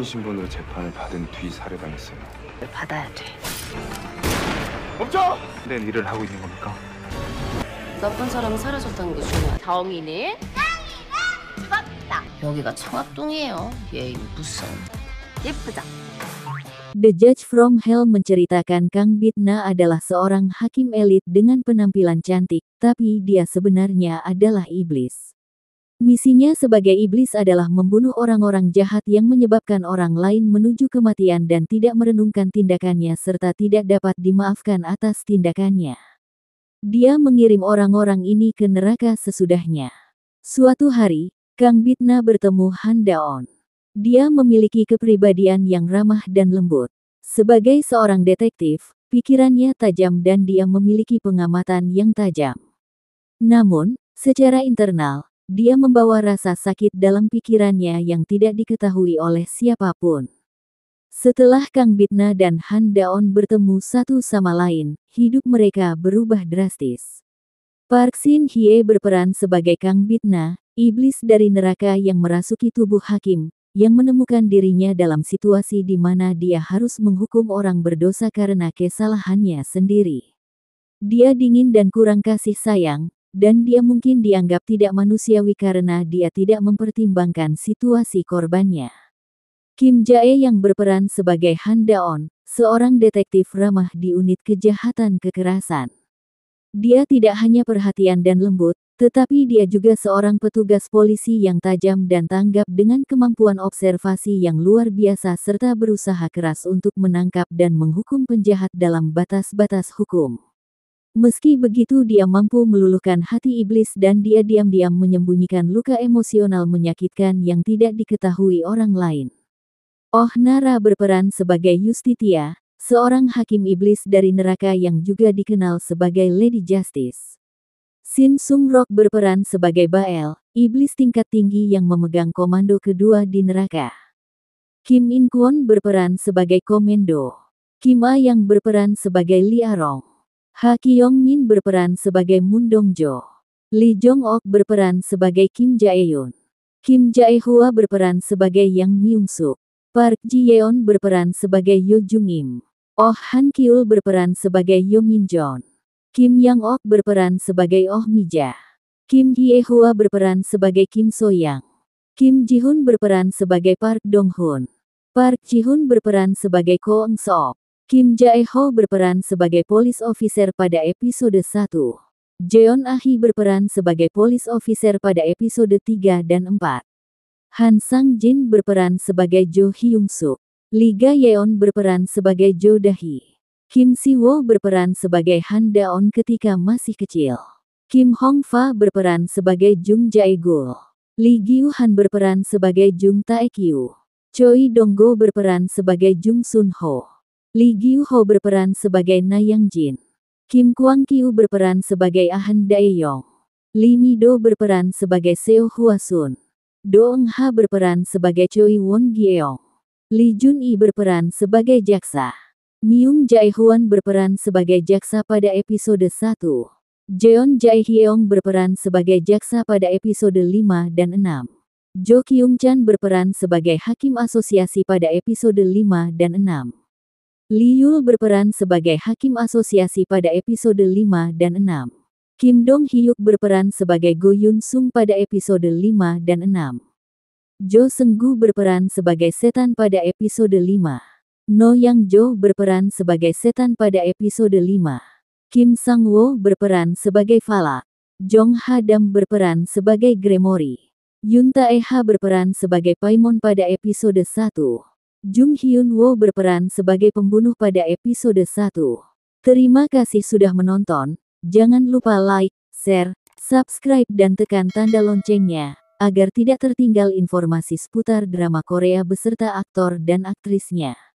신분으로 재판을 받은 뒤 살해당했어요. 받아야 돼. 멈춰! 내 일을 하고 있는 겁니까? 나쁜 사람이 사라졌다는 게 중요해. 정인이? 죽었다. 여기가 청학동이에요. 얘 무슨 예쁘다. The Judge from Hell menceritakan Kang Bitna adalah seorang hakim elit dengan penampilan cantik, tapi dia sebenarnya adalah iblis. Misinya sebagai iblis adalah membunuh orang-orang jahat yang menyebabkan orang lain menuju kematian dan tidak merenungkan tindakannya serta tidak dapat dimaafkan atas tindakannya. Dia mengirim orang-orang ini ke neraka sesudahnya. Suatu hari, Kang Bitna bertemu Han Daon. Dia memiliki kepribadian yang ramah dan lembut. Sebagai seorang detektif, pikirannya tajam dan dia memiliki pengamatan yang tajam. Namun, secara internal, dia membawa rasa sakit dalam pikirannya yang tidak diketahui oleh siapapun. Setelah Kang Bitna dan Han Daon bertemu satu sama lain, hidup mereka berubah drastis. Park Shin Hye berperan sebagai Kang Bitna, iblis dari neraka yang merasuki tubuh hakim, yang menemukan dirinya dalam situasi di mana dia harus menghukum orang berdosa karena kesalahannya sendiri. Dia dingin dan kurang kasih sayang, dan dia mungkin dianggap tidak manusiawi karena dia tidak mempertimbangkan situasi korbannya. Kim Jae yang berperan sebagai Han Daon, seorang detektif ramah di unit kejahatan kekerasan. Dia tidak hanya perhatian dan lembut, tetapi dia juga seorang petugas polisi yang tajam dan tanggap dengan kemampuan observasi yang luar biasa serta berusaha keras untuk menangkap dan menghukum penjahat dalam batas-batas hukum. Meski begitu dia mampu meluluhkan hati iblis dan dia diam-diam menyembunyikan luka emosional menyakitkan yang tidak diketahui orang lain. Oh Nara berperan sebagai Yustitia, seorang hakim iblis dari neraka yang juga dikenal sebagai Lady Justice. Shin Sung-rok berperan sebagai Bael, iblis tingkat tinggi yang memegang komando kedua di neraka. Kim In-kwon berperan sebagai Komendo. Kim A yang berperan sebagai Lee Arong. Ha Kyung-min berperan sebagai Moon Dong-jo. Lee Jong-ok berperan sebagai Kim Jae-yoon. Kim Jae-hwa berperan sebagai Yang Myung-suk. Park Ji-yeon berperan sebagai Yo Jung-im. Oh Han Kyul berperan sebagai Yo Min-jon. Kim Yang-ok berperan sebagai Oh Mi-ja. Kim Hye-hwa berperan sebagai Kim So-yang. Kim Ji-hoon berperan sebagai Park Dong-hoon. Park Ji-hoon berperan sebagai Ko Eun-seop. Kim Jae-ho berperan sebagai police officer pada episode 1. Jeon Ah-hee berperan sebagai police officer pada episode 3 dan 4. Han Sang-jin berperan sebagai Jo Hyung-suk. Lee Ga-yeon berperan sebagai Jo Da-hee. Kim Si-wo berperan sebagai Han Daon ketika masih kecil. Kim Hong-fa berperan sebagai Jung Jae-gul. Lee Gyu-han berperan sebagai Jung Tae-kyu. Choi Dong-go berperan sebagai Jung Sun-ho. Lee Gyu-ho berperan sebagai Na Yang-jin. Kim Kwang-kyu berperan sebagai Ah-han Dae-yong. Lee Mi-do berperan sebagai Seo Hwa-sun. Do Eun-ha berperan sebagai Choi Won-gyeong. Lee Jun-i berperan sebagai jaksa. Myung Jae-hwan berperan sebagai jaksa pada episode 1. Jeon Jae-hyeong berperan sebagai jaksa pada episode 5 dan 6. Jo Kyung-chan berperan sebagai hakim asosiasi pada episode 5 dan 6. Lee Yul berperan sebagai hakim asosiasi pada episode 5 dan 6. Kim Dong-hyuk berperan sebagai Go Yun-sung pada episode 5 dan 6. Jo Seung-gu berperan sebagai setan pada episode 5. No Yang-jo berperan sebagai setan pada episode 5. Kim Sang-woo berperan sebagai Falak. Jong Ha-dam berperan sebagai Gremory. Yoon Tae-ha berperan sebagai Paimon pada episode 1. Jung Hyun-woo berperan sebagai pembunuh pada episode 1. Terima kasih sudah menonton. Jangan lupa like, share, subscribe dan tekan tanda loncengnya, agar tidak tertinggal informasi seputar drama Korea beserta aktor dan aktrisnya.